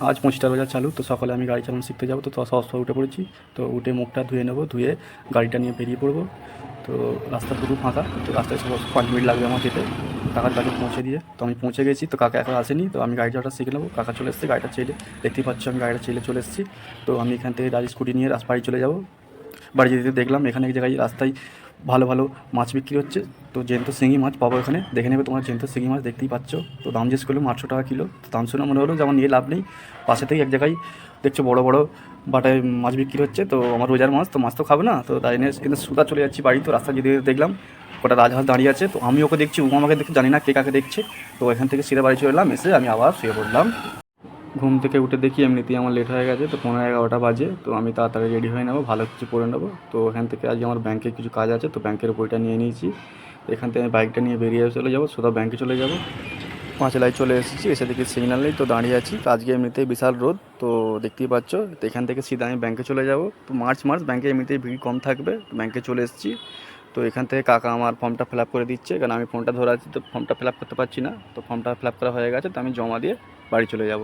আজ 25টা বাজার চালু, তো সকালে আমি গাড়ি চালানো শিখতে যাবো। তো সকাল উঠে পড়েছি, তো উঠে মুখটা ধুয়ে নেবো, ধুয়ে গাড়িটা নিয়ে বেরিয়ে পড়বো। তো রাস্তা পুরো ফাঁকা, তো রাস্তায় 5 মিনিট লাগবে আমার যেতে কাকার কাছে পৌঁছে দিয়ে। তো আমি পৌঁছে গেছি, তো কাকা এখন আসেনি, তো আমি গাড়ি চালাটা শিখে নেবো। কাকা চলে এসেছে, গাড়িটা চেলে দেখতেই পাচ্ছ আমি গাড়িটা চেলে চলে এসেছি। তো আমি এখান থেকে গাড়ি স্কুটি নিয়ে বাড়ি চলে যাবো। বাড়ি যেতে দেখলাম এখানে এক জায়গায় রাস্তায় ভালো ভালো মাছ বিক্রি হচ্ছে। তো জ্যান্ত শিঙি মাছ পাবো এখানে, দেখে নেবে তোমার জ্যান্ত শিঙি মাছ, দেখতেই পাচ্ছ। তো দাম জিজ্ঞেস করলাম 800 টাকা কিলো। তো দাম শুনে মনে হলো যে আমার নিয়ে লাভ নেই। পাশে থেকে এক জায়গায় দেখছো বড় বড় বাটায় মাছ বিক্রি হচ্ছে, তো আমার রোজার মাছ, তো মাছ তো খাবে না, তো তাই নিয়ে কিন্তু সুদা চলে যাচ্ছি বাড়ি। তো রাস্তা যেতে যেতে দেখলাম কটা রাজহাঁস দাঁড়িয়ে আছে, তো আমি ওকে দেখছি, ও আমাকে দেখছি, জানি না কে কাকে দেখছে। তো এখান থেকে সিধা বাড়ি চলে এলাম, এসে আমি আবার শুয়ে পড়লাম। ঘুম থেকে উঠে দেখি এমনিতেই আমার লেট হয়ে গেছে, তো 11:30 বাজে। তো আমি তাড়াতাড়ি রেডি হয়ে নেবো, ভালো কিছু পরে নেবো। তো এখান থেকে আজকে আমার ব্যাংকে কিছু কাজ আছে, তো ব্যাংকের বইটা নিয়ে নিয়েছি। তো এখান থেকে আমি বাইকটা নিয়ে বেরিয়ে চলে যাবো, সোজা ব্যাংকে চলে যাবো। পাঁচলায় চলে এসেছি, এসে দেখি সিগন্যাল নেই, তো দাঁড়িয়ে আছি। তো আজকে এমনিতেই বিশাল রোদ, তো দেখতেই পাচ্ছ। তো এখান থেকে সিধা আমি ব্যাংকে চলে যাব। তো মার্চ ব্যাংকে এমনিতেই ভিড় কম থাকবে, তো ব্যাংকে চলে এসেছি। তো এখান থেকে কাকা আমার ফর্মটা ফিল আপ করে দিচ্ছে, কারণ আমি ফোনটা ধরে আছি, তো ফর্মটা ফিল আপ করতে পারছি না। তো ফর্মটা ফিল আপ করা হয়ে গেছে, তো আমি জমা দিয়ে বাড়ি চলে যাব।